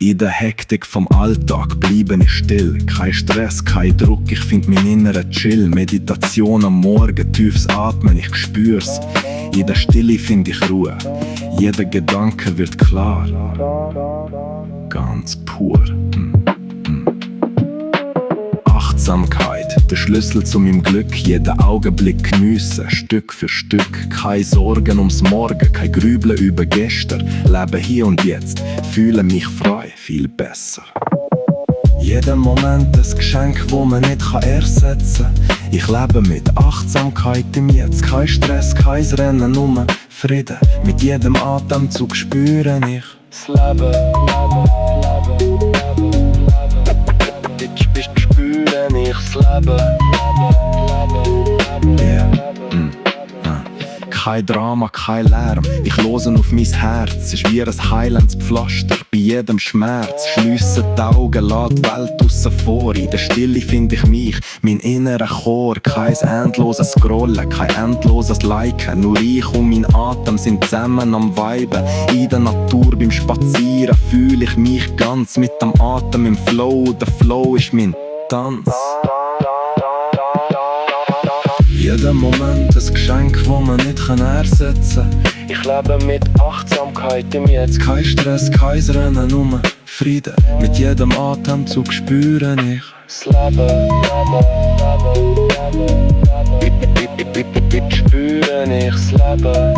In der Hektik vom Alltag bleibe ich still. Kein Stress, kein Druck, ich find mein innerer Chill. Meditation am Morgen, tiefes Atmen, ich spür's. In der Stille find ich Ruhe, jeder Gedanke wird klar. Ganz pur. Achtsamkeit, der Schlüssel zu meinem Glück. Jeden Augenblick geniessen, Stück für Stück. Keine Sorgen ums Morgen, kein Grübeln über gestern. Lebe hier und jetzt, fühle mich frei, viel besser. Jeder Moment ein Geschenk, wo man nicht ersetzen kann. Ich lebe mit Achtsamkeit im Jetzt. Kein Stress, kein Rennen, nur Frieden. Mit jedem Atemzug spüre ich das Leben. Ich spüre ich das Leben. Yeah. Kein Drama, kein Lärm, ich höre auf mein Herz. Ist wie ein heilendes Pflaster bei jedem Schmerz. Schliesse die Augen, lass die Welt aussen vor. In der Stille find ich mich, mein innerer Chor. Kein endloses Scrollen, kein endloses Liken. Nur ich und mein Atem sind zusammen am Viben. In der Natur beim Spazieren fühle ich mich ganz mit dem Atem im Flow. Der Flow ist mein Tanz. Jeder Moment ein Geschenk, wo man nicht ersetzen kann. Ich lebe mit Achtsamkeit im Jetzt. Kein Stress, kein Rennen, nur Frieden. Mit jedem Atemzug spüre ich das Leben. Spüre ich das Leben.